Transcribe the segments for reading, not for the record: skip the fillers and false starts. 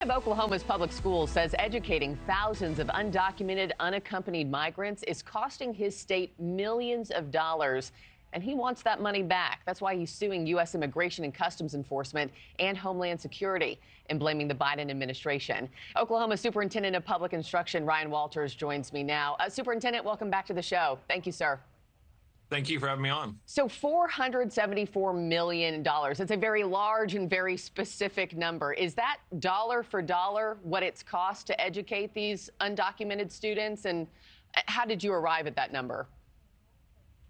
Of Oklahoma's public schools says educating thousands of undocumented, unaccompanied migrants is costing his state millions of dollars, and he wants that money back. That's why he's suing U.S. Immigration and Customs Enforcement and Homeland Security and blaming the Biden administration. Oklahoma Superintendent of Public Instruction Ryan Walters joins me now. Superintendent, welcome back to the show. Thank you, sir. Thank you for having me on. So $474 million. It's a very large and very specific number. Is that dollar for dollar what it's cost to educate these undocumented students? And how did you arrive at that number?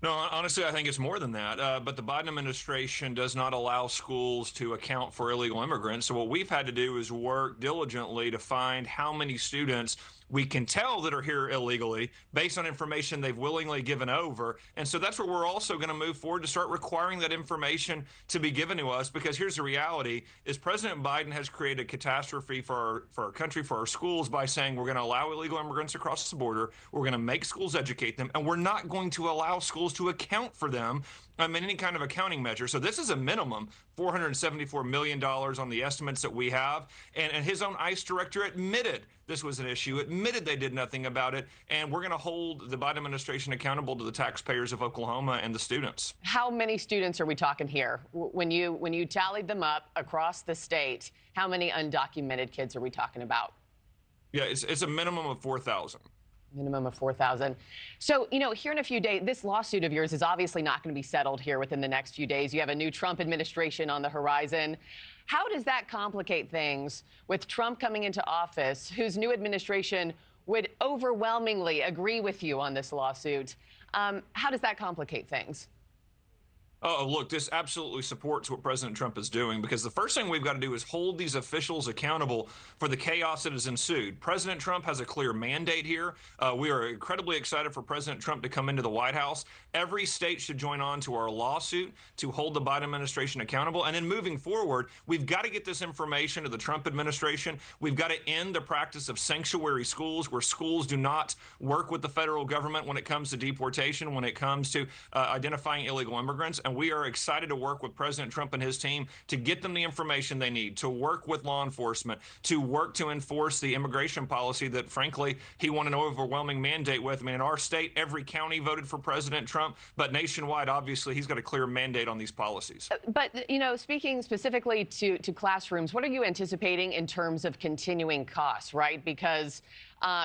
No, honestly, I think it's more than that. But the Biden administration does not allow schools to account for illegal immigrants. So what we've had to do is work diligently to find how many students we can tell that are here illegally based on information they've willingly given over. And so that's where we're also going to move forward to start requiring that information to be given to us, because here's the reality is President Biden has created a catastrophe for our country, for our schools, by saying we're going to allow illegal immigrants across the border, we're going to make schools educate them, and we're not going to allow schools to account for them in any kind of accounting measure. So this is a minimum $474 million on the estimates that we have. And his own ICE director admitted this was an issue, admitted they did nothing about it. And we're going to hold the Biden administration accountable to the taxpayers of Oklahoma and the students. How many students are we talking here? When you tallied them up across the state, how many undocumented kids are we talking about? Yeah, it's a minimum of 4,000. Minimum of 4,000. So, here in a few days, this lawsuit of yours is obviously not going to be settled here within the next few days. You have a new Trump administration on the horizon. How does that complicate things with Trump coming into office, whose new administration would overwhelmingly agree with you on this lawsuit? How does that complicate things? Oh, look, this absolutely supports what President Trump is doing, because the first thing we've got to do is hold these officials accountable for the chaos that has ensued. President Trump has a clear mandate here. We are incredibly excited for President Trump to come into the White House. Every state should join on to our lawsuit to hold the Biden administration accountable. And then moving forward, we've got to get this information to the Trump administration. We've got to end the practice of sanctuary schools, where schools do not work with the federal government when it comes to deportation, when it comes to identifying illegal immigrants. And we are excited to work with President Trump and his team to get them the information they need, to work with law enforcement, to work to enforce the immigration policy that, frankly, he won an overwhelming mandate with. I mean, in our state, every county voted for President Trump, but nationwide, obviously, he's got a clear mandate on these policies. But, speaking specifically to classrooms, what are you anticipating in terms of continuing costs, right? Because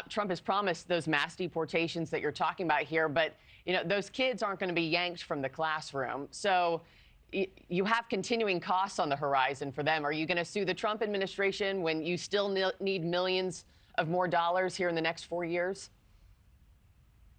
Trump has promised those mass deportations that you're talking about here, but those kids aren't going to be yanked from the classroom. So you have continuing costs on the horizon for them. Are you going to sue the Trump administration when you still need millions of more dollars here in the next 4 years?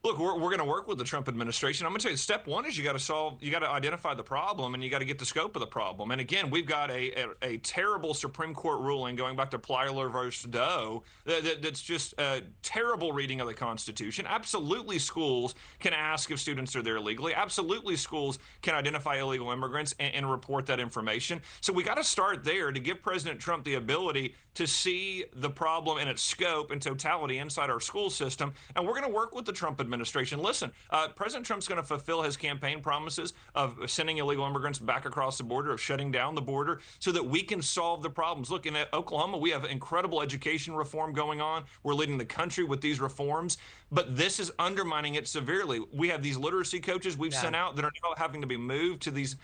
Look, we're going to work with the Trump administration. I'm going to tell you, step one is you got to identify the problem, and you got to get the scope of the problem. And again, we've got a terrible Supreme Court ruling going back to Plyler versus Doe that's just a terrible reading of the Constitution. Absolutely, schools can ask if students are there illegally. Absolutely, schools can identify illegal immigrants and report that information. So we got to start there to give President Trump the ability to see the problem in its scope and totality inside our school system. And we're going to work with the Trump administration. Listen, President Trump's going to fulfill his campaign promises of sending illegal immigrants back across the border, of shutting down the border, so that we can solve the problems. Look, in Oklahoma, we have incredible education reform going on. We're leading the country with these reforms, but this is undermining it severely. We have these literacy coaches we've sent out that are now having to be moved to these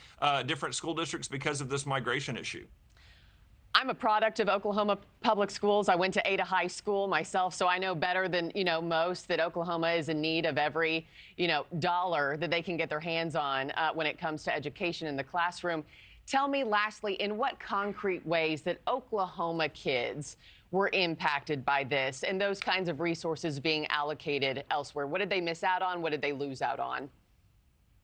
different school districts because of this migration issue. I'm a product of Oklahoma public schools. I went to Ada High School myself, so I know better than, most that Oklahoma is in need of every, dollar that they can get their hands on when it comes to education in the classroom. Tell me, lastly, in what concrete ways that Oklahoma kids were impacted by this and those kinds of resources being allocated elsewhere? What did they miss out on? What did they lose out on?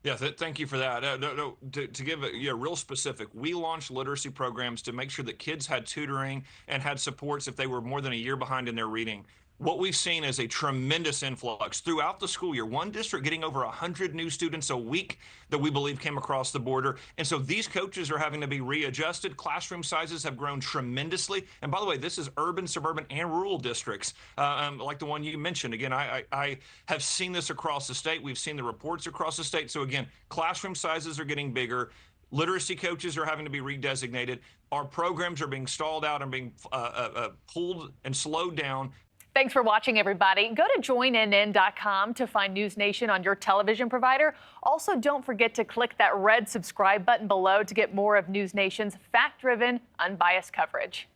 Yeah, thank you for that. To give it real specific, we launched literacy programs to make sure that kids had tutoring and had supports if they were more than a year behind in their reading. What we've seen is a tremendous influx throughout the school year. One district getting over 100 new students a week that we believe came across the border. And so these coaches are having to be readjusted. Classroom sizes have grown tremendously. And by the way, this is urban, suburban, and rural districts, like the one you mentioned. Again, I have seen this across the state. We've seen the reports across the state. So again, classroom sizes are getting bigger. Literacy coaches are having to be redesignated. Our programs are being stalled out and being pulled and slowed down. Thanks for watching, everybody. Go to joinnn.com to find NewsNation on your television provider. Also, don't forget to click that red subscribe button below to get more of NewsNation's fact-driven, unbiased coverage.